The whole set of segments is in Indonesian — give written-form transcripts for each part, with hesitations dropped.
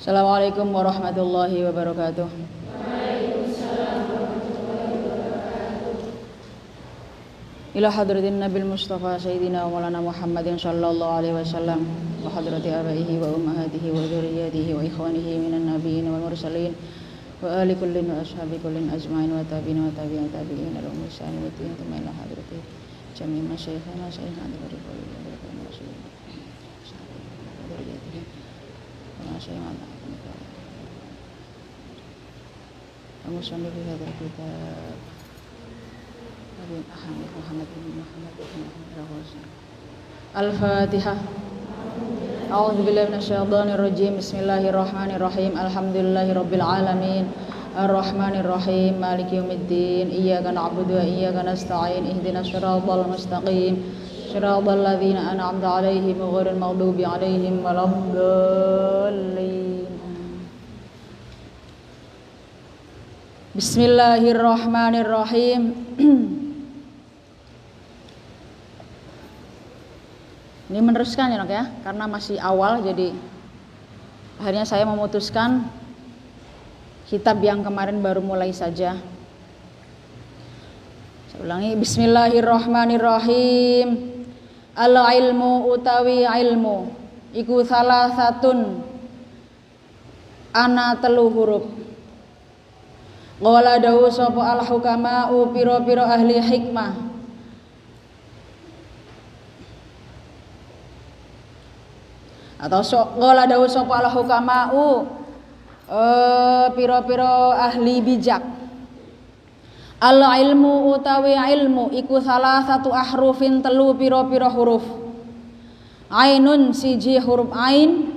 Assalamualaikum warahmatullahi wabarakatuh. Ila hadratin Nabil Mustafa Sayyidina wa maulana Muhammadin sallallahu alaihi wasallam wa hadrati abaihi wa ummahatihi wa dzurriyyatihi wa ikhwanihi minan nabiyyin wal mursalin wa ali kullin wa ashabi kullin ajmain wa tabi'in wa tabi'in tabi'in lahum bi ihsan wa thumma ila hadrati jami' masyayikhina sayyidina wa Musannif hadzal kitab Nabi Muhammad bin Muhammad Al-Fatihah. A'udzu billahi minasyaitonir rajim. Bismillahirrahmanirrahim. Alhamdulillahirabbil alamin. Arrahmanir rahim. Maliki yaumiddin. Iyyaka na'budu wa iyyaka nasta'in. Ihdinas siratal mustaqim. Siratal ladzina an'amta 'alaihim ghairil maghdubi 'alaihim waladdallin. Bismillahirrahmanirrahim. Ini meneruskan ya, Nok ya, karena masih awal jadi akhirnya saya memutuskan kitab yang kemarin baru mulai saja. Saya ulangi, Bismillahirrahmanirrahim. Al-ilmu utawi ilmu iku salah satun ana telu huruf. Qala dawu sapa al-hukama'u pira-pira ahli hikmah. Atau qala dawu sapa al-hukama'u pira-pira ahli bijak. Al-ilmu utawi ilmu iku salah satu ahrufin telu pira-pira huruf. Ainun siji huruf ain,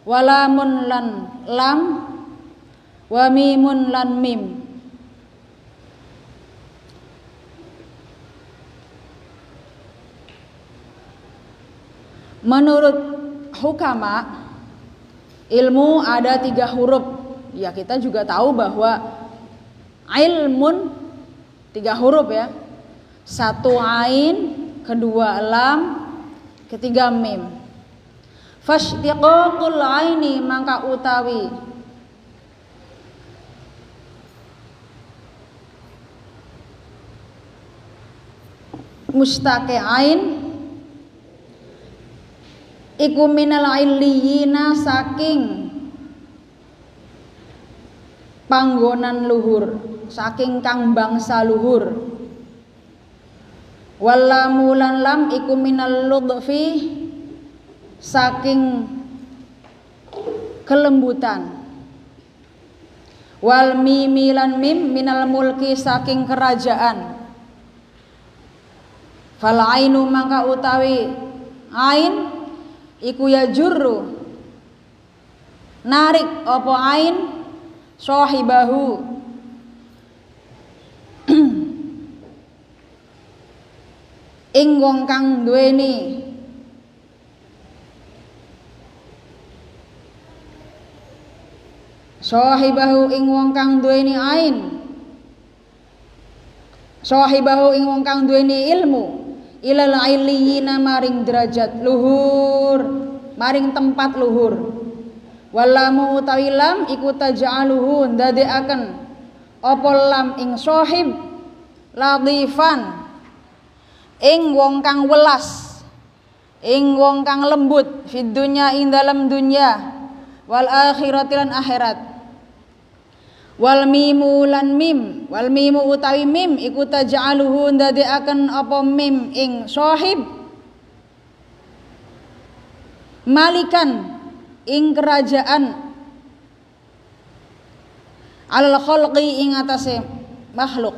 walamun lan lam, wa mimun lan mim. Menurut hukama, ilmu ada 3 huruf. Ya, kita juga tahu bahwa ilmun 3 huruf ya. 1 ain, 2 lam, 3 mim. Fashtiqaqul aini mangka utawi mustaqi ain iku minal illiyina saking panggonan luhur, saking kang bangsa luhur. Wallamu lan lam iku minal ludfi saking kelembutan. Wal mimi lan mim minal mulki saking kerajaan. Fal ainu mangka utawi ain iku ya jurru narik apa ain sahibahu ing wong kang duweni sahibahu ing wong kang duweni ain sahibahu ing wong kang duweni ilmu ilal iliyina maring derajat luhur, maring tempat luhur. Walamu utawi lam iku taj'aluhu ndadekaken apa lam ing sahib latifan ing wong kang welas, ing wong kang lembut fid dunya ing dalam dunya wal akhirati lan akhirat. Wal mimu lan mim, wal mimu utawi mim iku taj'aluhu ndadekaken apa mim ing sahib malikan ing kerajaan alal khalqi ing atase makhluk.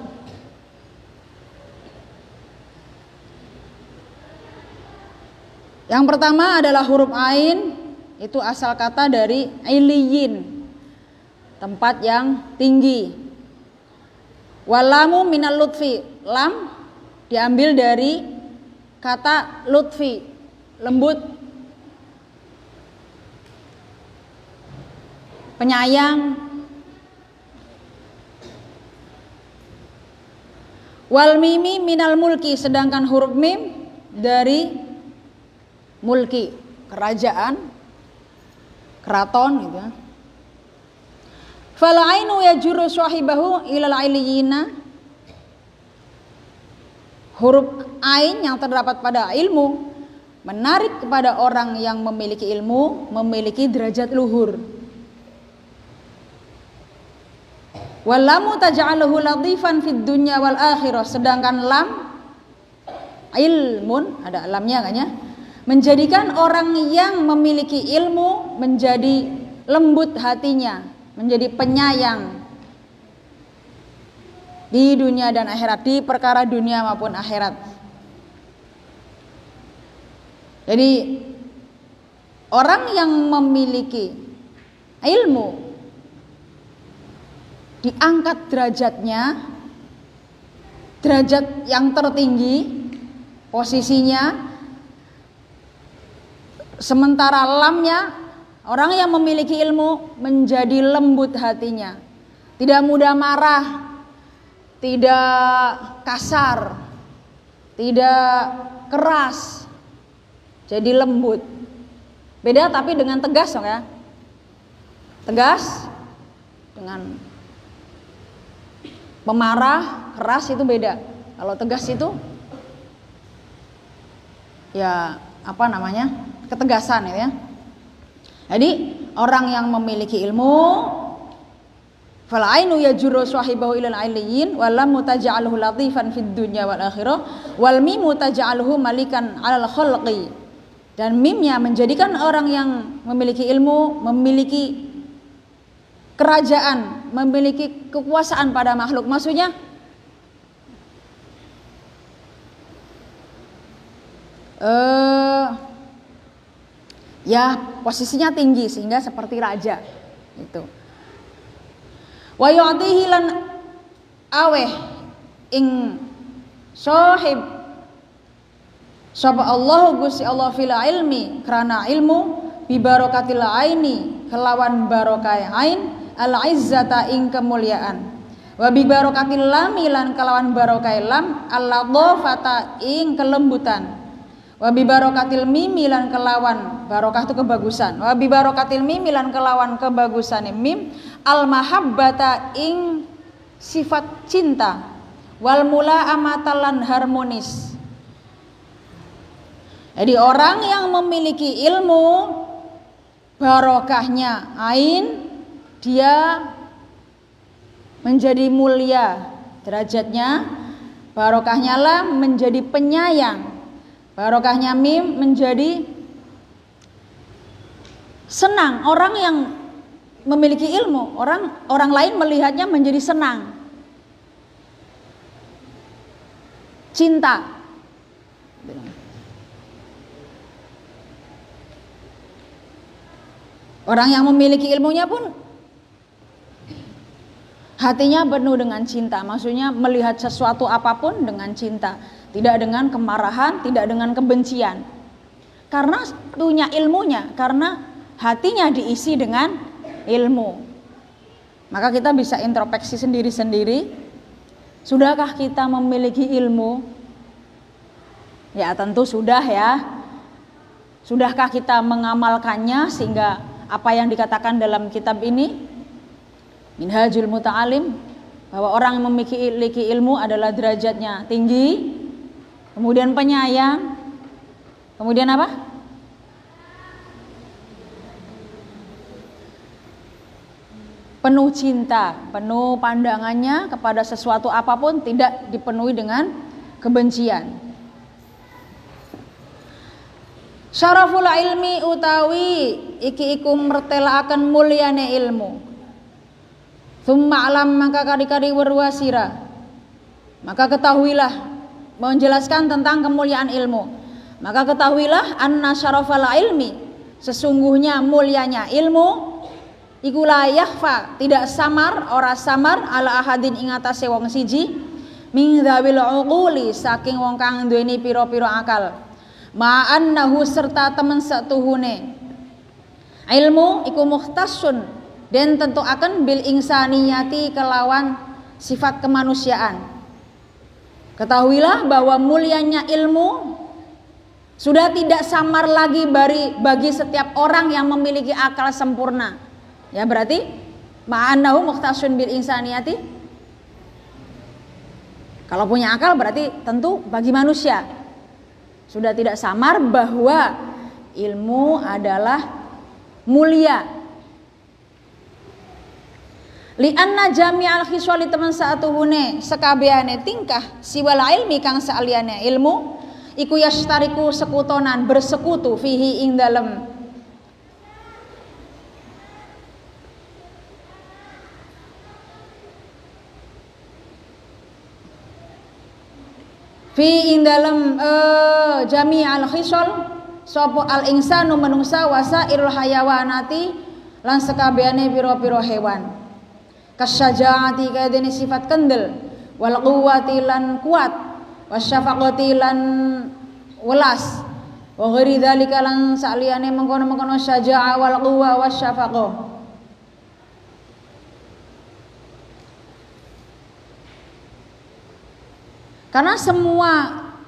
Yang pertama adalah huruf ain, itu asal kata dari iliyin, tempat yang tinggi. Walamu minal lutfi, lam diambil dari kata lutfi, lembut, penyayang. Wal mimi minal mulki, sedangkan huruf mim dari mulki, kerajaan, keraton gitu ya. Fal ainu yajurru sahibahu ilal iliyina. Huruf ain yang terdapat pada ilmu menarik kepada orang yang memiliki ilmu, memiliki derajat luhur. Wallamu taj'aluhu latifan fid dunya wal akhirah. Sedangkan lam ilmun, ada lamnya kan ya, menjadikan orang yang memiliki ilmu menjadi lembut hatinya, menjadi penyayang di dunia dan akhirat, di perkara dunia maupun akhirat. Jadi orang yang memiliki ilmu diangkat derajatnya, derajat yang tertinggi posisinya, sementara lamnya, orang yang memiliki ilmu menjadi lembut hatinya, tidak mudah marah, tidak kasar, tidak keras, jadi lembut. Beda tapi dengan tegas ya. Tegas dengan pemarah, keras itu beda. Kalau tegas itu ya apa namanya? Ketegasan ya. Jadi orang yang memiliki ilmu fal ainu yajurru sahibahu ilal iliyyin wal lam taj'aluhu latifan fid dunya wal akhirah wal mim taj'aluhu malikan 'alal khalqi. Dan mimnya menjadikan orang yang memiliki ilmu memiliki kerajaan, memiliki kekuasaan pada makhluk. Maksudnya ya posisinya tinggi sehingga seperti raja gitu. Wa yu'tihi lan aweh ing sahib sapa Allah Gusti Allah fil ilmi karena ilmu bi barakatil aini kelawan barokah ain al izzata ing kemuliaan wa bi barakatil lam lan kelawan barokah lam al ladhafata ing kelembutan wa bi barakatil mim lan kelawan barokah itu kebagusan wa bi barakatil mim lan kelawan kebagusan mim al mahabbata ing sifat cinta wal mula amatalan harmonis. Jadi orang yang memiliki ilmu barokahnya ain, dia menjadi mulia derajatnya, barokahnya lam menjadi penyayang, barokahnya mim menjadi senang. Orang yang memiliki ilmu, orang lain melihatnya menjadi senang, cinta. Orang yang memiliki ilmunya pun hatinya penuh dengan cinta. Maksudnya melihat sesuatu apapun dengan cinta, tidak dengan kemarahan, tidak dengan kebencian. Karena punya ilmunya, karena hatinya diisi dengan ilmu. Maka kita bisa introspeksi sendiri-sendiri. Sudahkah kita memiliki ilmu? Ya tentu sudah ya. Sudahkah kita mengamalkannya sehingga apa yang dikatakan dalam kitab ini Minhajul Muta'alim bahwa orang yang memiliki ilmu adalah derajatnya tinggi, kemudian penyayang, kemudian apa? Penuh cinta, penuh pandangannya kepada sesuatu apapun tidak dipenuhi dengan kebencian. Syaraful ilmi utawi iki iku mertelaaken mulyane ilmu. Tsumma alam maka kari-kari warwasira. Maka ketahuilah menjelaskan tentang kemuliaan ilmu. Maka ketahuilah anna syarafal ilmi sesungguhnya mulianya ilmu iku la yakhfa tidak samar ora samar ala ahadin ing atase wong siji min dzawil uquli saking wong kang duweni pira-pira akal. Ma'annahu serta temen satuhune ilmu iku mukhtasun dan tentu akan bil insaniyati kelawan sifat kemanusiaan. Ketahuilah bahwa mulianya ilmu sudah tidak samar lagi bagi setiap orang yang memiliki akal sempurna. Ya berarti Ma'annahu mukhtasun bil insaniyati. Kalau punya akal berarti tentu bagi manusia sudah tidak samar bahwa ilmu adalah mulia. Li'anna jami'al khiswali teman saatuhune sekabehane tingkah siwal ilmi kang saliyane ilmu iku yastariku sekutonan bersekutu fihi ing dalem fi ing dalem jami'al khisal sapa al insanu manungsa wasairul hayawanati lan sekabehane pira-pira hewan kasyajaati kadene sifat kendel wal quwwati lan kuat wasyafaqati lan welas wa ghairi dzalika lan saliyane mengkono-mengkono syajaa wal quwwa wasyafaqah. Karena semua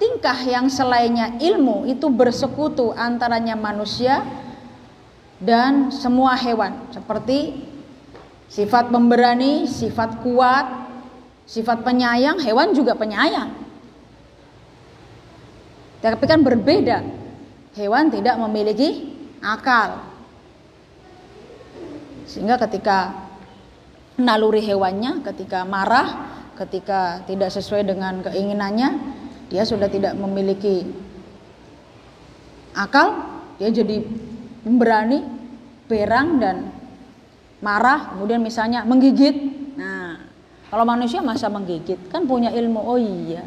tingkah yang selainnya ilmu itu bersekutu antaranya manusia dan semua hewan, seperti sifat pemberani, sifat kuat, sifat penyayang. Hewan juga penyayang, tapi kan berbeda. Hewan tidak memiliki akal, sehingga ketika naluri hewannya, ketika marah, ketika tidak sesuai dengan keinginannya, dia sudah tidak memiliki akal, dia jadi pemberani, berang dan marah, kemudian misalnya menggigit. Nah, kalau manusia masa menggigit, kan punya ilmu. Oh iya.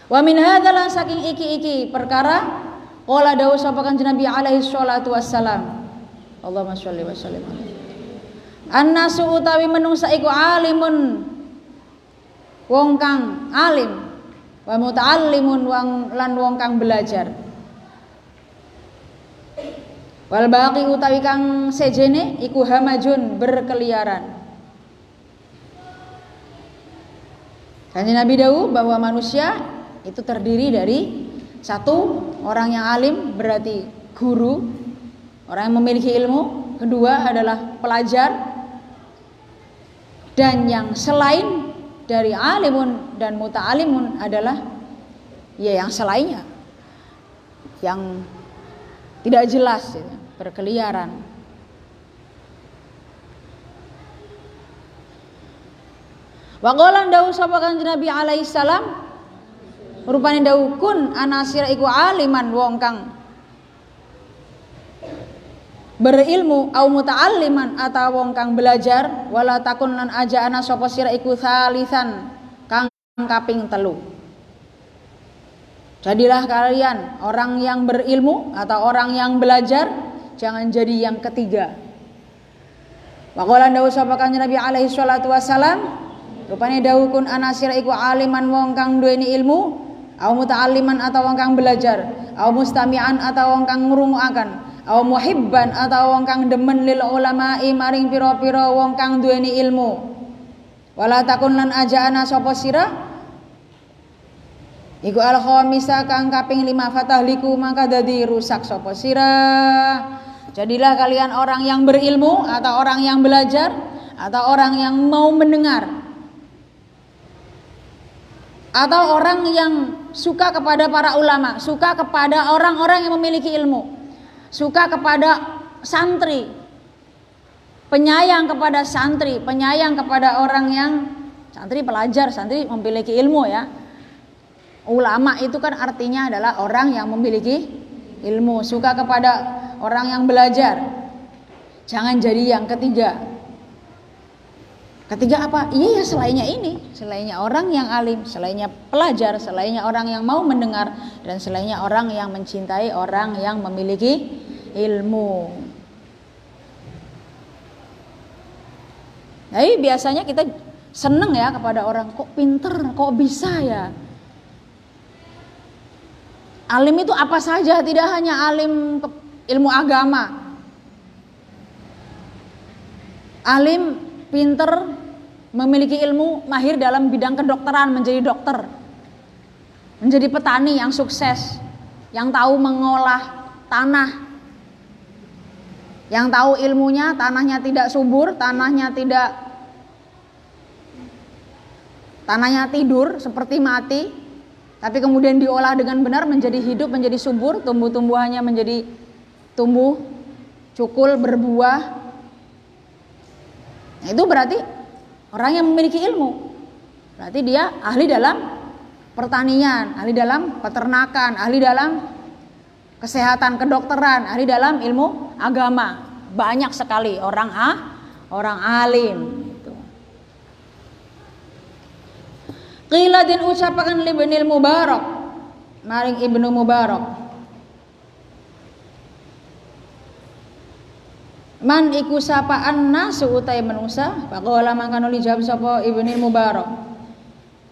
Wa min hadzalan saking iki perkara qala dawu sapa Kanjeng Nabi alaihi salatu wassalam. Allahumma sholli wa sallim alaihi. Annasu utawi menungsa iku alimun wong kang alim wa muta'allimun lan wong kang belajar. Wal baqi utawi kang sejene iku hamajun berkeliaran. Kanjeng Nabi dawuh bahwa manusia itu terdiri dari satu, orang yang alim berarti guru, orang yang memiliki ilmu. Kedua adalah pelajar. Dan yang selain dari alimun dan muta'alimun adalah ya yang selainnya, yang tidak jelas, ya, berkeliaran. Wa qala dawu sapa Kanjeng Nabi alaihi salam, rupane dawu kun anasira iku aliman wong kang berilmu au muta'alliman atau wong kang belajar wala takun lan aja ana sapa sira iku salisan kang kaping telu. Jadilah kalian orang yang berilmu atau orang yang belajar, jangan jadi yang ketiga. Wa qala dawu sapa Kanjeng Nabi alaihi salatu wasalam, rupane dawu kun anasira iku aliman wong kang duweni ilmu au muta'alliman atau wong kang belajar au mustami'an atau wong kang ngrungokaken aw muhibban atau wong kang demen lil ulama'i maring pira-pira wong kang duweni ilmu. Wala takun lan aja ana sapa sira iku al khamisa kang kaping 5 fatahliku maka dadi rusak sapa sira. Jadilah kalian orang yang berilmu atau orang yang belajar atau orang yang mau mendengar atau orang yang suka kepada para ulama, suka kepada orang-orang yang memiliki ilmu, suka kepada santri, penyayang kepada santri, penyayang kepada orang yang santri pelajar, santri memiliki ilmu ya. Ulama itu kan artinya adalah orang yang memiliki ilmu, suka kepada orang yang belajar. Jangan jadi yang ketiga. Ketiga apa? Iya ya selainnya ini, selainnya orang yang alim, selainnya pelajar, selainnya orang yang mau mendengar, dan selainnya orang yang mencintai orang yang memiliki ilmu. Jadi biasanya kita seneng ya kepada orang, kok pinter, kok bisa ya. Alim itu apa saja, tidak hanya alim ilmu agama. Alim, pinter, memiliki ilmu, mahir dalam bidang kedokteran, menjadi dokter, menjadi petani yang sukses, yang tahu mengolah tanah, Yang tahu ilmunya, tanahnya tidak subur, tanahnya tidur seperti mati, tapi kemudian diolah dengan benar menjadi hidup, menjadi subur, tumbuh-tumbuhannya menjadi tumbuh, cukul, berbuah. Nah, itu berarti orang yang memiliki ilmu. Berarti dia ahli dalam pertanian, ahli dalam peternakan, ahli dalam kesehatan, kedokteran, ahli dalam ilmu agama. Banyak sekali orang alim gitu. Qila den ucapakan li Ibnul Mubarak, maring Ibnu Mubarak, man iku sapa annasu utai manusa, faqala mangkano dijawab sapa Ibnul Mubarak,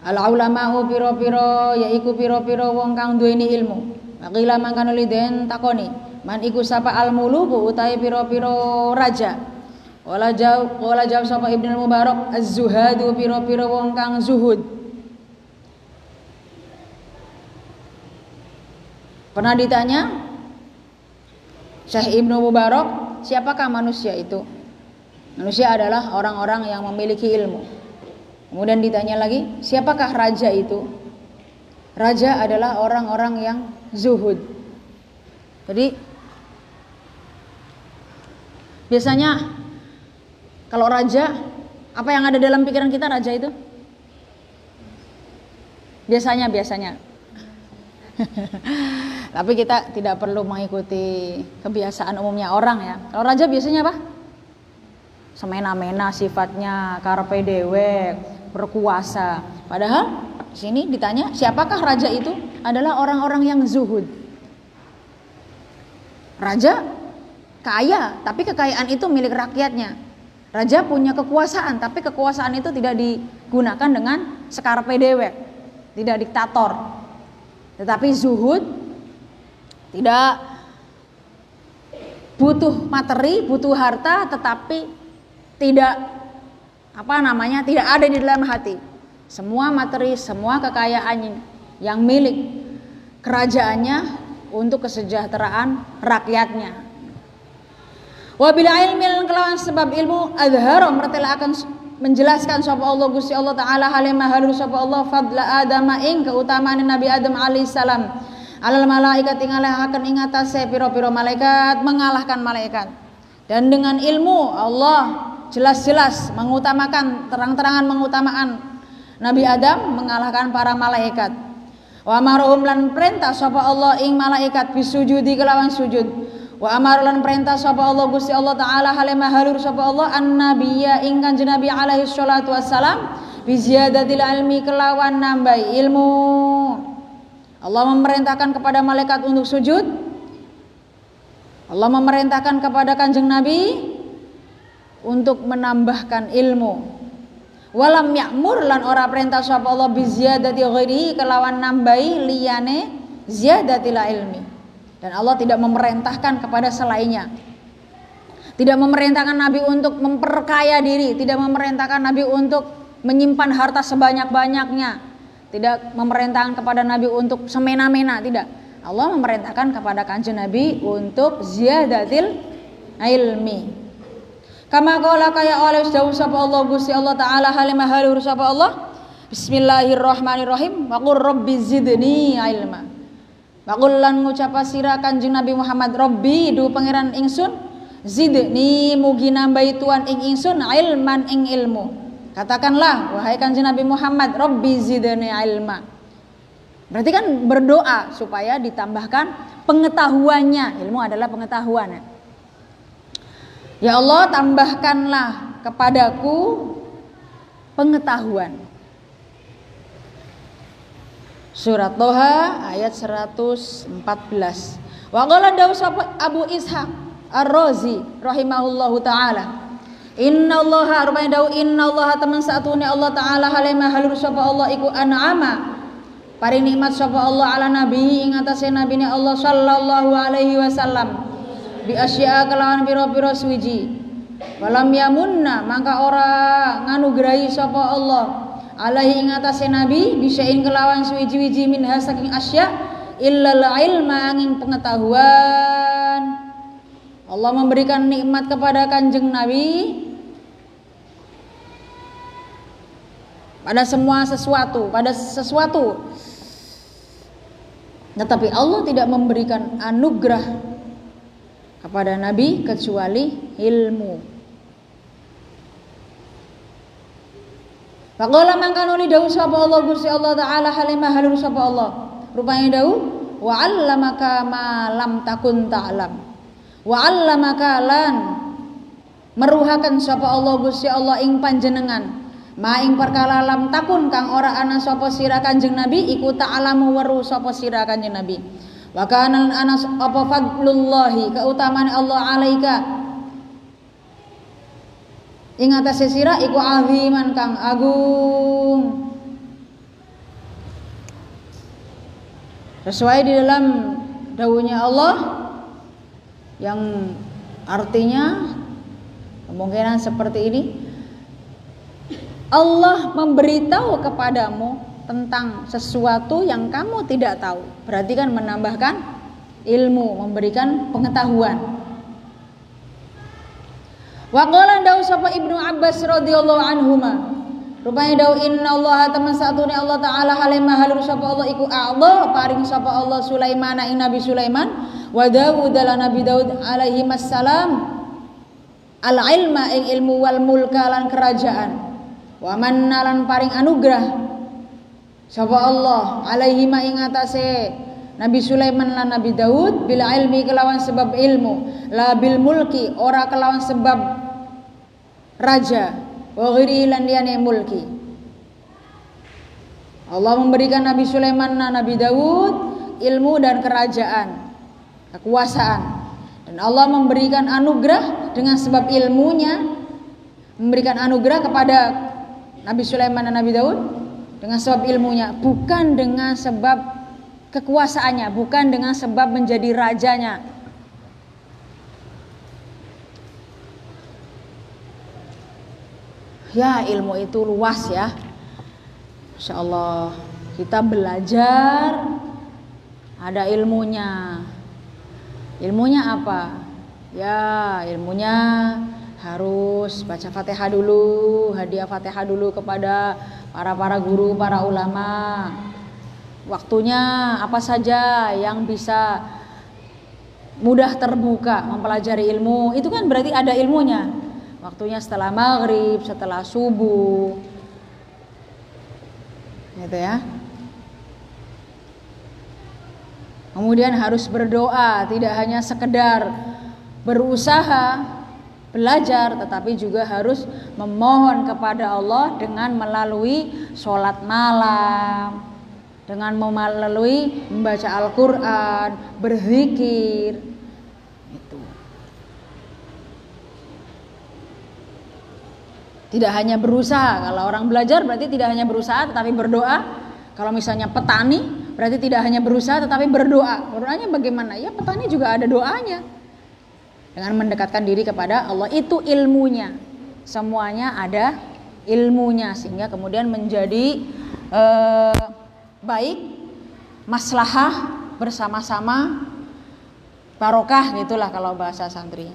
al ulama'u pira-pira yaiku pira-pira wong kang duweni ilmu. Faqila mangkano den takoni, man iku sapa al muluku utai pira-pira raja. Wala jawab sapa Ibnul Mubarak, az-zuhadu pira-pira wong kang zuhud. Pernah ditanya Syekh Ibnu Mubarak, siapakah manusia itu? Manusia adalah orang-orang yang memiliki ilmu. Kemudian ditanya lagi, siapakah raja itu? Raja adalah orang-orang yang zuhud. Jadi biasanya kalau raja, apa yang ada dalam pikiran kita raja itu? Biasanya tapi kita tidak perlu mengikuti kebiasaan umumnya orang ya. Kalau raja biasanya apa? Semena-mena sifatnya, karpe dewek, berkuasa. Padahal di sini ditanya, siapakah raja itu? Adalah orang-orang yang zuhud. Raja kaya, tapi kekayaan itu milik rakyatnya. Raja punya kekuasaan, tapi kekuasaan itu tidak digunakan dengan sekarpe dewek, tidak diktator. Tetapi zuhud, tidak butuh materi, butuh harta, tetapi tidak tidak ada di dalam hati. Semua materi, semua kekayaan yang milik kerajaannya untuk kesejahteraan rakyatnya. Wa bil ilmi kelawan sebab ilmu azhara mertela akan menjelaskan sapa Allah Gusti Allah taala halimah halur sapa Allah fadla Adam ing keutamaan Nabi Adam alaihi salam alal malaikat ingalahaken ing atase pira-pira malaikat mengalahkan malaikat. Dan dengan ilmu Allah jelas-jelas mengutamakan, terang-terangan mengutamakan Nabi Adam mengalahkan para malaikat. Wa amaruhum lan perintah sapa Allah ing malaikat bisujudi kelawan sujud. Wa amarulan perintah sapa Allah Gusti Allah taala halimah halur sapa Allah annabiyya ing Kanjeng Nabi alaihi salatu wassalam bi ziyadatil ilmi kelawan nambahi ilmu. Allah memerintahkan kepada malaikat untuk sujud. Allah memerintahkan kepada Kanjeng Nabi untuk menambahkan ilmu. Walam ya'mur lan ora perintah sapa Allah bi ziyadati ghairi kelawan nambahi liyane ziyadatil ilmi. Dan Allah tidak memerintahkan kepada selainnya. Tidak memerintahkan Nabi untuk memperkaya diri, tidak memerintahkan Nabi untuk menyimpan harta sebanyak-banyaknya, tidak memerintahkan kepada Nabi untuk semena-mena, tidak. Allah memerintahkan kepada Kanjeng Nabi untuk ziyadatil ilmi. Kama qala kaya oleh dawuh sapa Allah Gusti Allah taala halimah halur sapa Allah. Bismillahirrahmanirrahim. Wa qur rabbi zidni ilma. Waqul lan ngucapa sira Kanjeng Nabi Muhammad, Rabbi du pangeran ingsun, zidni mugi nambahi tuan ing ingsun ilman ing ilmu. Katakanlah wahai Kanjeng Nabi Muhammad, Rabbi zidni ilma. Berarti kan berdoa supaya ditambahkan pengetahuannya. Ilmu adalah pengetahuan. Ya Allah, tambahkanlah kepadaku pengetahuan. Surat Toha ayat 114. Wa qala Abu Ishaq Ar-Razi rahimahullahu taala. Innallaha rupanya dawuh innallaha temen satune Allah taala halimah halur sapa Allah iku an'ama paring nikmat sapa Allah ala nabi ing atase nabine Allah sallallahu alaihi wasallam bi asya kelawan pira-pira suwiji. Walam yamunna mangka ora nganugrahi sapa Allah alaihi ing atase nabi bisain kelawan suwiji-wiji minha saking asya illal ilma angin pengetahuan. Allah memberikan nikmat kepada Kanjeng Nabi pada sesuatu. Tetapi Allah tidak memberikan anugerah kepada Nabi kecuali ilmu. Faqala mangkano li dawu sapa Allah Gusti Allah taala halimah halur sapa Allah. Rupane dawu wa 'allamaka ma lam takun ta'lam. Wa 'allamaka lan meruhaken sapa Allah Gusti Allah ing panjenengan ma ing perkara lam takun kang ora ana sapa sira Kanjeng Nabi iku ta'lamu weruh sapa sira Kanjeng Nabi. Wa kana ana apa fadlullahi keutamaan Allah alaika ing atase sira iku aziman kang agung. Sesuai di dalam dawuhnya Allah yang artinya kemungkinan seperti ini, Allah memberitahu kepadamu tentang sesuatu yang kamu tidak tahu. Berarti kan menambahkan ilmu, memberikan pengetahuan. Wa qala dawu sapa Ibnu Abbas radhiyallahu anhuma. Rupane dawu innallaha teman satune Allah taala halimah halur sapa Allah iku Allah paring sapa Allah Sulaiman ing Nabi Sulaiman wa Daud lan Nabi Daud alaihi wassalam al ilma ing ilmu wal mulka lan kerajaan. Wa manna lan paring anugerah sapa Allah alaihi ma ing atase Nabi Sulaiman lan Nabi Daud bil ilmi kelawan sebab ilmu, la bil mulki ora kelawan sebab raja, wa ghairi lan liyane mulki. Allah memberikan Nabi Sulaiman dan Nabi Daud ilmu dan kerajaan, kekuasaan. Dan Allah memberikan anugerah dengan sebab ilmunya, memberikan anugerah kepada Nabi Sulaiman dan Nabi Daud dengan sebab ilmunya, bukan dengan sebab kekuasaannya, bukan dengan sebab menjadi rajanya. Ya, ilmu itu luas ya. Masya Allah, kita belajar ada ilmunya. Ilmunya apa? Ya, ilmunya harus baca Fatihah dulu, hadiah Fatihah dulu kepada para guru, para ulama. Waktunya apa saja yang bisa mudah terbuka mempelajari ilmu, itu kan berarti ada ilmunya. Waktunya setelah maghrib, setelah subuh, gitu ya. Kemudian harus berdoa, tidak hanya sekedar berusaha belajar, tetapi juga harus memohon kepada Allah dengan melalui sholat malam, dengan melalui membaca Al-Quran, berzikir. Tidak hanya berusaha, kalau orang belajar berarti tidak hanya berusaha tetapi berdoa. Kalau misalnya petani berarti tidak hanya berusaha tetapi berdoa. Berdoanya bagaimana? Ya petani juga ada doanya. Dengan mendekatkan diri kepada Allah, itu ilmunya. Semuanya ada ilmunya sehingga kemudian menjadi baik, maslahah bersama-sama, barokah gitulah kalau bahasa santri.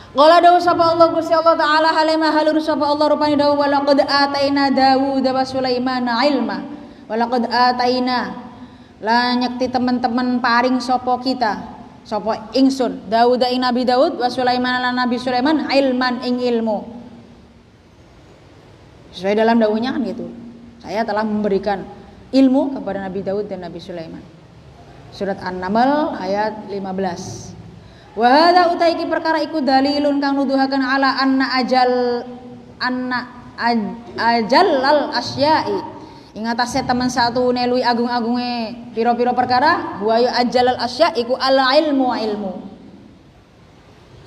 Qala dawu sapa Allah Gusti Allah taala halimah halur sapa Allah rupane dawu walaqad ataina Daud wa Sulaiman ilma walaqad ataina la nyekti teman-teman paring sapa kita sapa ingsun Daud ing Nabi Daud wa Sulaiman lan Nabi Sulaiman ilman ing ilmu. Sesuai dalam dawuhnya kan gitu. Saya telah memberikan ilmu kepada Nabi Daud dan Nabi Sulaiman. Surat An-Naml ayat 15. Wa hadza utaiki perkara iku dalilun kang nuduhaken ala anna ajallal asya'i ing atase temen satune luwih agung-agunge pira-pira perkara wa ya ajallal asya' iku al ilmu.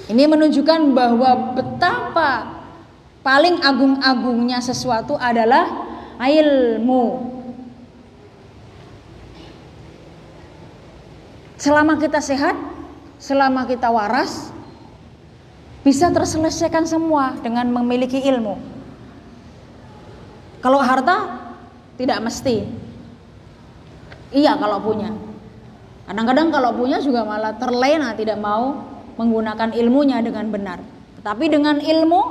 Ini menunjukkan bahwa betapa paling agung-agungnya sesuatu adalah ilmu. Selama kita sehat, selama kita waras, bisa terselesaikan semua dengan memiliki ilmu. Kalau harta tidak mesti. Iya kalau punya. Kadang-kadang kalau punya juga malah terlena, tidak mau menggunakan ilmunya dengan benar. Tetapi dengan ilmu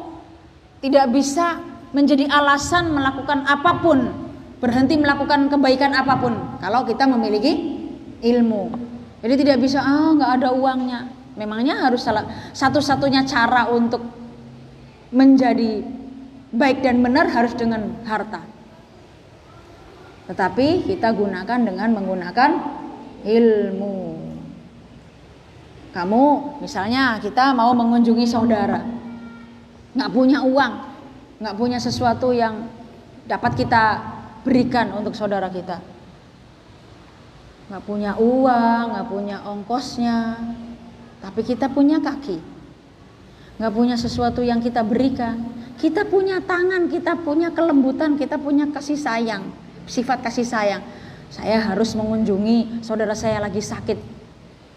tidak bisa menjadi alasan melakukan apapun, berhenti melakukan kebaikan apapun kalau kita memiliki ilmu. Jadi tidak bisa nggak ada uangnya. Memangnya harus satu-satunya cara untuk menjadi baik dan benar harus dengan harta. Tetapi kita gunakan dengan menggunakan ilmu. Kamu misalnya kita mau mengunjungi saudara, nggak punya uang, nggak punya sesuatu yang dapat kita berikan untuk saudara kita, nggak punya uang, nggak punya ongkosnya, tapi kita punya kaki, nggak punya sesuatu yang kita berikan, kita punya tangan, kita punya kelembutan, kita punya kasih sayang, sifat kasih sayang. Saya harus mengunjungi saudara saya lagi sakit.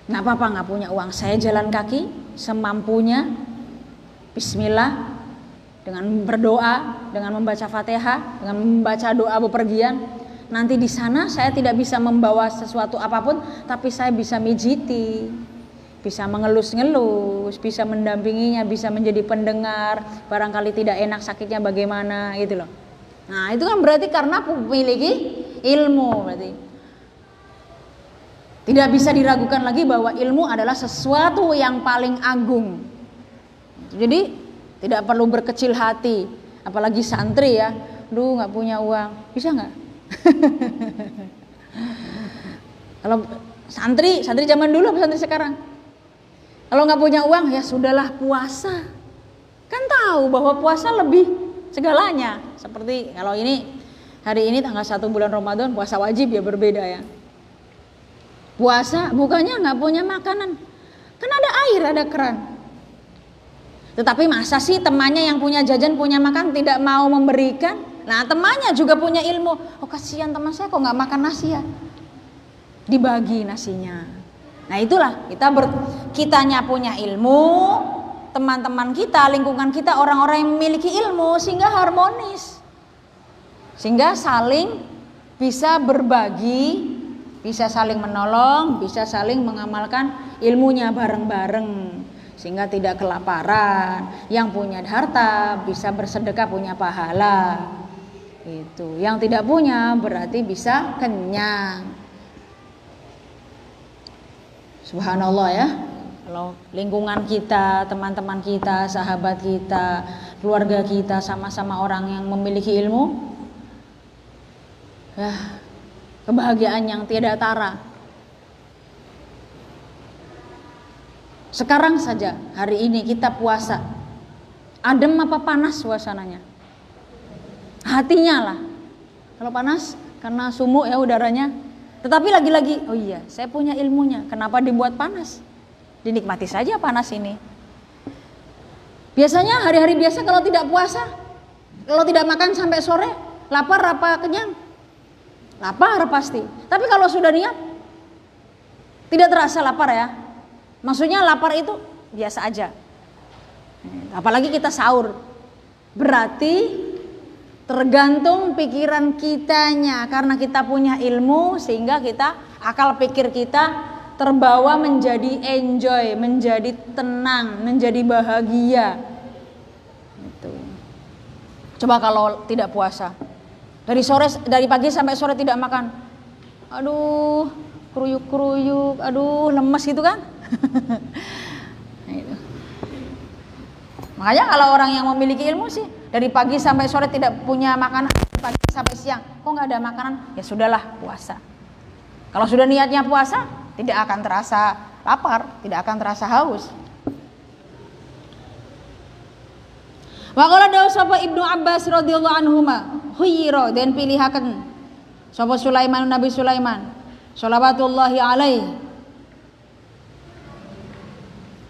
Nggak apa-apa nggak punya uang, saya jalan kaki semampunya, bismillah, dengan berdoa, dengan membaca Fatihah, dengan membaca doa bepergian. Nanti di sana saya tidak bisa membawa sesuatu apapun, tapi saya bisa mijiti, bisa mengelus-ngelus, bisa mendampinginya, bisa menjadi pendengar, barangkali tidak enak sakitnya bagaimana gitu loh. Nah itu kan berarti karena memiliki ilmu berarti. Tidak bisa diragukan lagi bahwa ilmu adalah sesuatu yang paling agung. Jadi tidak perlu berkecil hati, apalagi santri ya. Duh nggak punya uang, bisa nggak? Kalau santri zaman dulu, santri sekarang. Kalau nggak punya uang ya sudahlah puasa. Kan tahu bahwa puasa lebih segalanya. Seperti kalau ini hari ini tanggal 1 bulan Ramadan, puasa wajib ya berbeda ya. Puasa bukannya nggak punya makanan, kan ada air, ada keran. Tetapi masa sih temannya yang punya jajan, punya makan tidak mau memberikan? Nah temannya juga punya ilmu. Oh kasihan teman saya kok nggak makan nasi ya, dibagi nasinya. Nah itulah kitanya punya ilmu, teman-teman kita, lingkungan kita, orang-orang yang memiliki ilmu sehingga harmonis, sehingga saling bisa berbagi, bisa saling menolong, bisa saling mengamalkan ilmunya bareng-bareng sehingga tidak kelaparan. Yang punya harta bisa bersedekah, punya pahala. Itu. Yang tidak punya berarti bisa kenyang. Subhanallah ya. Kalau lingkungan kita, teman-teman kita, sahabat kita, keluarga kita sama-sama orang yang memiliki ilmu, ya kebahagiaan yang tiada tara. Sekarang saja hari ini kita puasa, adem apa panas suasananya? Hatinya lah. Kalau panas karena sumuk ya udaranya. Tetapi lagi-lagi, oh iya saya punya ilmunya, kenapa dibuat panas? Dinikmati saja panas ini. Biasanya hari-hari biasa kalau tidak puasa, kalau tidak makan sampai sore, lapar apa kenyang? Lapar pasti. Tapi kalau sudah niat tidak terasa lapar ya. Maksudnya lapar itu biasa aja. Apalagi kita sahur. Berarti tergantung pikiran kitanya. Karena kita punya ilmu sehingga akal pikir kita terbawa menjadi enjoy, menjadi tenang, menjadi bahagia. Gitu. Coba kalau tidak puasa. Dari pagi sampai sore tidak makan, aduh kruyuk, aduh lemes gitu kan. Nah, itu. Makanya kalau orang yang memiliki ilmu sih dari pagi sampai sore tidak punya makanan, pagi sampai siang kok nggak ada makanan, ya sudahlah puasa. Kalau sudah niatnya puasa tidak akan terasa lapar, tidak akan terasa haus. Wa qala dawu sapa Ibnu Abbas radhiyallahu anhuma, khuyira dan pilihaken sapa Sulaiman, Nabi Sulaiman shalawatullahi alaihi,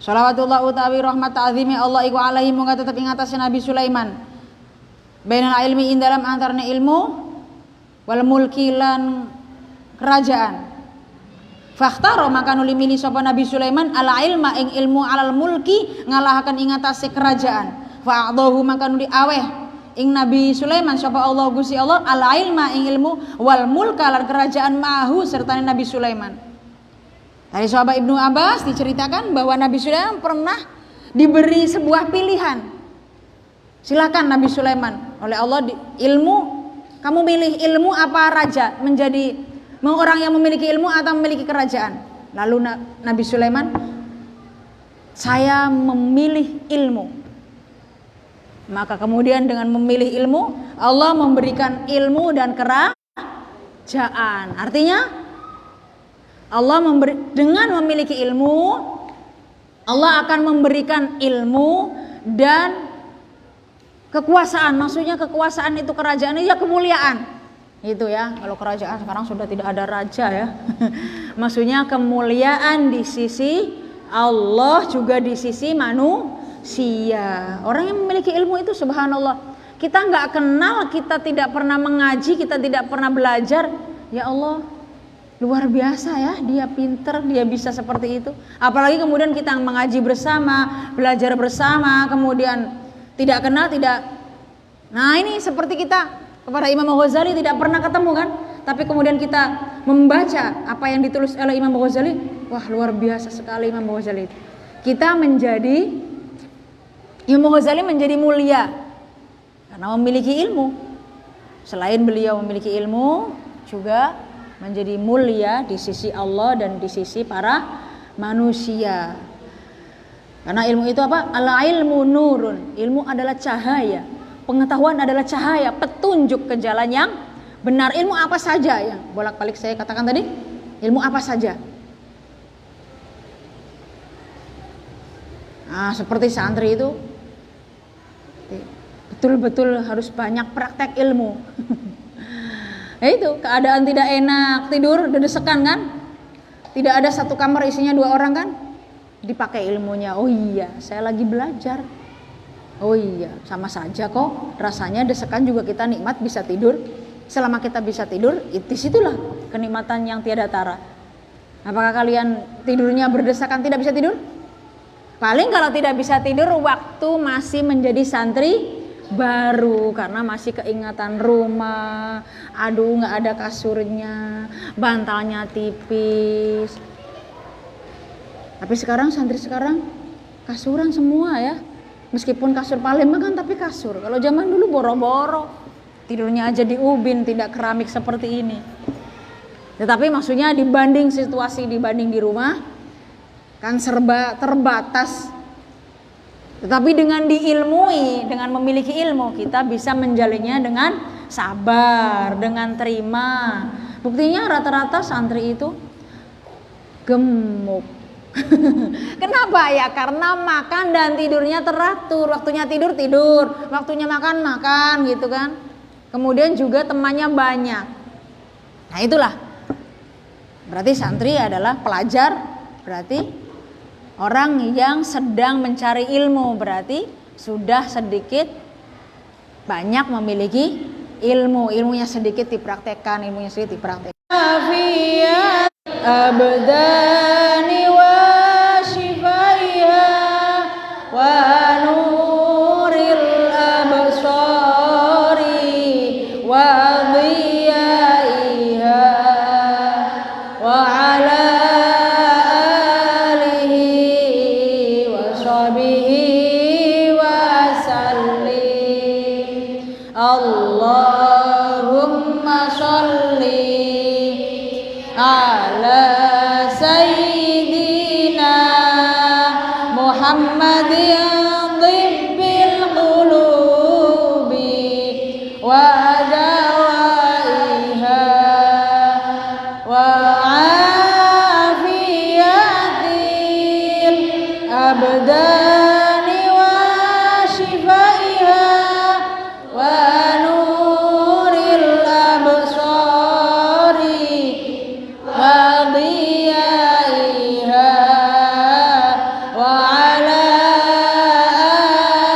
shalawatullah utawi rahmat ta'zimi Allah iku alaihi mung tetep ing atase Nabi Sulaiman, bainal ilmi ing dalam antarane ilmu wal mulki lan kerajaan. Fakhtaro maka nuli milih sapa Nabi Sulaiman ala ilma ing ilmu alal mulki ngalahaken ing atase kerajaan. Fa'adahu maka nuli aweh ing Nabi Sulaiman sapa Allah Gusti Allah al ilma ing ilmu wal mulka lan kerajaan mahu serta Nabi Sulaiman. Dari sahabat Ibnu Abbas diceritakan bahwa Nabi Sulaiman pernah diberi sebuah pilihan. Silakan Nabi Sulaiman oleh Allah ilmu, kamu pilih ilmu apa raja, menjadi orang yang memiliki ilmu atau memiliki kerajaan. Lalu Nabi Sulaiman, saya memilih ilmu. Maka kemudian dengan memilih ilmu, Allah memberikan ilmu dan kerajaan. Artinya Allah dengan memiliki ilmu, Allah akan memberikan ilmu dan kekuasaan. Maksudnya kekuasaan itu, kerajaan itu ya kemuliaan. Itu ya, kalau kerajaan sekarang sudah tidak ada raja ya. Maksudnya kemuliaan di sisi Allah, juga di sisi manusia. Orang yang memiliki ilmu itu subhanallah, kita nggak kenal, kita tidak pernah mengaji, kita tidak pernah belajar, ya Allah luar biasa ya, dia pinter, dia bisa seperti itu. Apalagi kemudian kita mengaji bersama, belajar bersama, kemudian tidak kenal, tidak. Nah ini seperti kita kepada Imam Ghazali tidak pernah ketemu kan, tapi kemudian kita membaca apa yang ditulis oleh Imam Ghazali, wah luar biasa sekali Imam Ghazali. Kita menjadi, Imam Ghazali menjadi mulia karena memiliki ilmu. Selain beliau memiliki ilmu, juga menjadi mulia di sisi Allah dan di sisi para manusia. Karena ilmu itu apa? Al-ilmu nurun. Ilmu adalah cahaya. Pengetahuan adalah cahaya, petunjuk ke jalan yang benar. Ilmu apa saja yang bolak-balik saya katakan tadi? Ilmu apa saja? Nah, seperti santri itu betul-betul harus banyak praktek ilmu. Itu keadaan tidak enak, tidur dedesekan kan, tidak ada satu kamar isinya 2 orang kan, dipakai ilmunya. Oh iya, saya lagi belajar. Oh iya, sama saja kok, rasanya desekan juga kita nikmat bisa tidur. Selama kita bisa tidur, disitulah kenikmatan yang tiada tara. Apakah kalian tidurnya berdesakan tidak bisa tidur? Paling kalau tidak bisa tidur waktu masih menjadi santri baru, karena masih keingatan rumah, aduh nggak ada kasurnya, bantalnya tipis. Tapi sekarang santri sekarang kasuran semua ya, meskipun kasur Palembang kan, tapi kasur. Kalau zaman dulu boro-boro, tidurnya aja di ubin, tidak keramik seperti ini. Tetapi maksudnya dibanding situasi, dibanding di rumah kan serba terbatas. Tetapi dengan diilmui, dengan memiliki ilmu, kita bisa menjalinnya dengan sabar, dengan terima. Buktinya rata-rata santri itu gemuk. Kenapa ya? Karena makan dan tidurnya teratur. Waktunya tidur, waktunya makan gitu kan. Kemudian juga temannya banyak. Nah itulah, berarti santri adalah pelajar, berarti orang yang sedang mencari ilmu, berarti sudah sedikit banyak memiliki ilmu. Ilmunya sedikit dipraktekkan, ilmunya sedikit dipraktekkan. Afiyat abdani wa shifaiha wa nuril absari wa dhiyaiha wa ala Allahumma sholli ala sayyidina Muhammadin dhibbil qulubi wa dawaiha wa afiyatil abdani wa shifaiha wa nuril absari wa dhiyaiha wa ala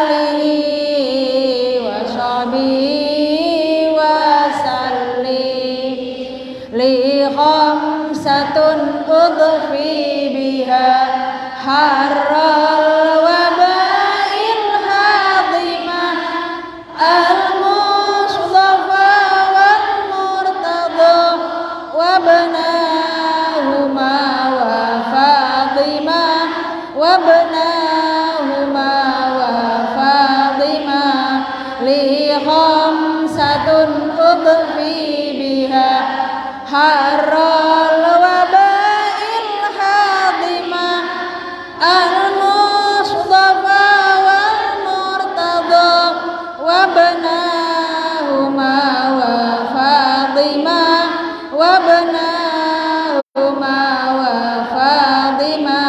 alihi wa sahbihi wa sallim li khamsatun udfi biha harral wabail hadimah al-mustafa wal murtada wa banahuma wa تضفي بها حر الوباء الحاضمة المصطفى والمرتضى وابناهما وفاطمة وابناهما وفاطمة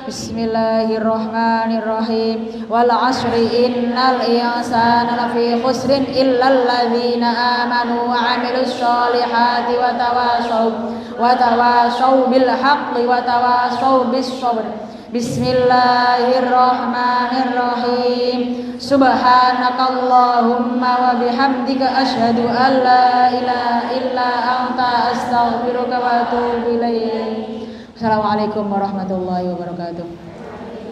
بسم الله الرحمن الرحيم والعصر إن الإنسان لفي خسر إلا الذين آمنوا وعملوا الصالحات وتواصوا بالحق وتواصوا بالصبر بسم الله الرحمن الرحيم سبحانك اللهم وبحمدك أشهد أن لا إله إلا أنت أستغفرك وأتوب إليك. Assalamualaikum warahmatullahi wabarakatuh.